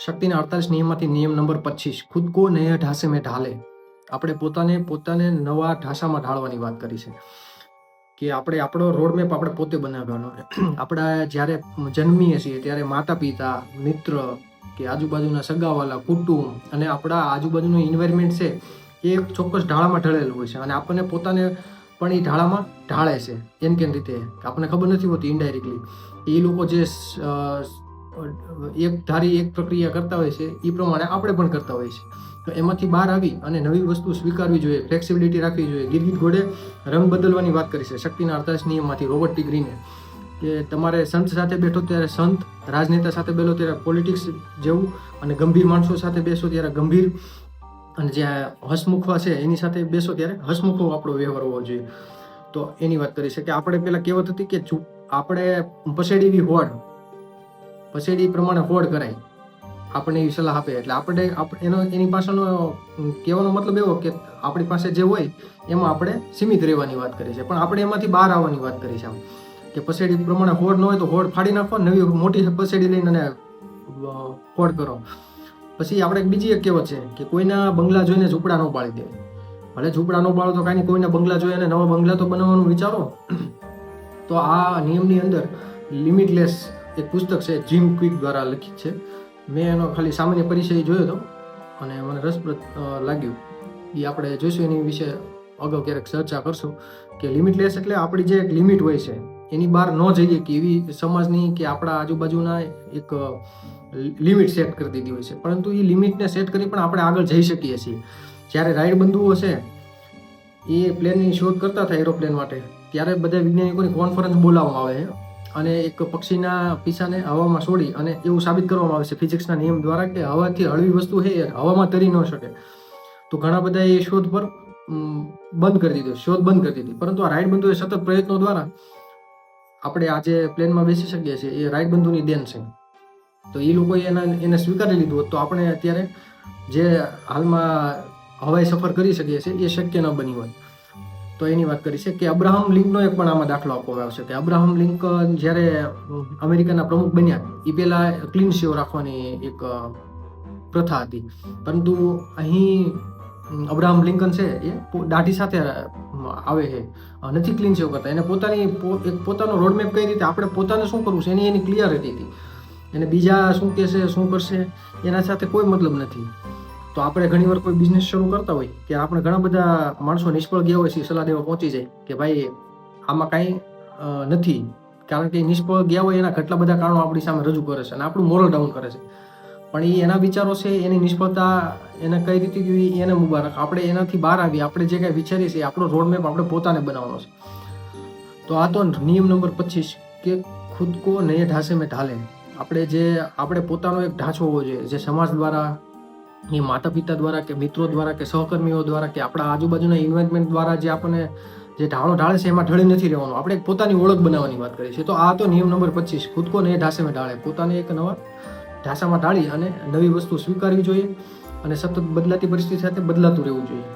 શક્તિના 48 નિયમમાંથી નિયમ નંબર 25, ખુદ કો નયા ઢાંચે મેં ઢાલે. આપણે પોતાને નવા ઢાંચામાં ઢાળવાની વાત કરી છે કે આપણે આપણો રોડમેપ આપણે પોતે બનાવવાનો. આપણે જ્યારે જન્મીએ છીએ ત્યારે માતા પિતા, મિત્ર કે આજુબાજુના સગાવાલા, કુટુંબ અને આપણા આજુબાજુનું એન્વાયરમેન્ટ છે એ એક ચોક્કસ ઢાળામાં ઢળેલું હોય છે અને આપણને પોતાને પણ એ ઢાળામાં ઢાળે છે. કેમ રીતે આપણને ખબર નથી હોતી ઇનડાયરેક્ટલી. એ લોકો જે એક ધારી એક પ્રક્રિયા કરતા હોય છે એ પ્રમાણે આપણે પણ કરતા હોય છે. તો એમાંથી બહાર આવી અને નવી વસ્તુ સ્વીકારવી જોઈએ, ફ્લેક્સિબિલિટી રાખવી જોઈએ. ગીરગીટ ઘોડે રંગ બદલવાની વાત કરી છે શક્તિના 48 નિયમમાંથી રોબર્ટ ટી ગ્રીને, કે તમારે સંત સાથે બેઠો ત્યારે સંત, રાજનેતા સાથે બેઠો ત્યારે પોલિટિક્સ જેવું, અને ગંભીર માણસો સાથે બેસો ત્યારે ગંભીર, અને જે હસમુખવા છે એની સાથે બેસો ત્યારે હસમુખો આપણો વ્યવહાર હોવો જોઈએ. તો એની વાત કરી છે કે આપણે પેલા કહેવત હતી કે આપણે પસેડી હોડ, પસેડી પ્રમાણે હોડ કરાય, આપણને એવી સલાહ આપે. એટલે આપણે એની પાછળનો કહેવાનો મતલબ એવો કે આપણી પાસે જે હોય એમાં આપણે સીમિત રહેવાની વાત કરી છે, પણ આપણે એમાંથી બહાર આવવાની વાત કરી છે. કે પસેડી પ્રમાણે હોડ ન હોય તો હોડ ફાડી નાખો, નવી મોટી પસેડી લઈને અને હોડ કરો. પછી આપણે બીજી એક કહેવત છે કે કોઈના બંગલા જોઈને ઝૂંપડા ન પાડી દે. ભલે ઝૂંપડા ન પાડો તો કાંઈ નહીં, કોઈના બંગલા જોઈએ અને નવા બંગલા તો બનાવવાનું વિચારો. તો આ નિયમની અંદર લિમિટલેસ એક પુસ્તક છે, જીમ ક્વિક દ્વારા લખિત છે. મેં એનો ખાલી સામાન્ય પરિચય જોયો હતો અને મને રસપ્રદ લાગ્યું. એ આપણે જોઈશું, એની વિશે અગાઉ ક્યારેક ચર્ચા કરશું. કે લિમિટલેસ એટલે આપણી જે એક લિમિટ હોય છે એની બહાર ન જઈએ કે એવી સમાજની કે આપણા આજુબાજુના એક લિમિટ સેટ કરી દીધી હોય છે. પરંતુ એ લિમિટને સેટ કરી પણ આપણે આગળ જઈ શકીએ છીએ. જ્યારે રાઈડ બંધુઓ છે એ પ્લેનની શોધ કરતા હતા એરોપ્લેન માટે, ત્યારે બધા વૈજ્ઞાનિકોની કોન્ફરન્સ બોલાવવામાં આવે છે અને એક પક્ષીના પીસાને હવામાં છોડી અને એવું સાબિત કરવામાં આવે છે ફિઝિક્સના નિયમ દ્વારા કે હવાથી હળવી વસ્તુ છે હવામાં તરી ન શકે. તો ઘણા બધા એ શોધ પર બંધ કરી દીધી. પરંતુ આ રાઈડ બંધુએ સતત પ્રયત્નો દ્વારા આપણે આજે પ્લેનમાં બેસી શકીએ છીએ. એ રાઈડ બંધુની દેન છે. તો એ લોકોએ એને સ્વીકારી લીધું હોત તો આપણે અત્યારે જે હાલમાં હવાઈ સફર કરી શકીએ છીએ એ શક્ય ન બની હોય. તો એની વાત કરી છે કે અબ્રાહમ લિંકનનો એક પણ આમાં દાખલો આપવામાં આવશે કે અબ્રાહમ લિંકન જ્યારે અમેરિકાના પ્રમુખ બન્યા એ પહેલા ક્લીન શેવ રાખવાની એક પ્રથા હતી. પરંતુ અહીં અબ્રાહમ લિંકન છે એ દાઢી સાથે આવે છે, નથી ક્લીન શેવ કરતા. એને પોતાનો રોડમેપ કઈ રીતે આપણે પોતાને શું કરવું છે એની ક્લિયરિટી હતી. એને બીજા શું કહેશે, શું કરશે એના સાથે કોઈ મતલબ નથી. તો આપણે ઘણીવાર કોઈ બિઝનેસ શરૂ કરતા હોય કે આપણે ઘણા બધા માણસો નિષ્ફળ ગયા હોય છે, સલાહ દેવા પહોંચી જાય કે ભાઈ આમાં કાંઈ નથી, કારણ કે નિષ્ફળ ગયા હોય એના કેટલા બધા કારણો આપણી સામે રજૂ કરે છે અને આપણું મોરલ ડાઉન કરે છે. પણ એ એના વિચારો છે, એની નિષ્ફળતા એને કઈ રીતે જોઈ એને મુબારક. આપણે એનાથી બહાર આવી, આપણે જે કાંઈ વિચારીએ છીએ આપણો રોડમેપ આપણે પોતાને બનાવવાનો છે. તો આ તો નિયમ નંબર 25 કે ખુદ કો નયે ઢાંચે મેં ઢાલે. આપણે પોતાનો એક ઢાંચો હોવો જોઈએ, જે સમાજ દ્વારા, એ માતા પિતા દ્વારા કે મિત્રો દ્વારા કે સહકર્મીઓ દ્વારા કે આપણા આજુબાજુના ઇન્વાયરમેન્ટ દ્વારા જે આપણને જે ઢાળો ઢાળે છે એમાં ઢળી નથી રહેવાનું. આપણે પોતાની ઓળખ બનાવવાની વાત કરીએ છીએ. તો આ તો નિયમ નંબર 25, ખુદ કો નયે ઢાંચે મેં ઢાલે. પોતાને એક નવા ઢાંચામાં ઢાળી અને નવી વસ્તુ સ્વીકારવી જોઈએ અને સતત બદલાતી પરિસ્થિતિ સાથે બદલાતું રહેવું જોઈએ.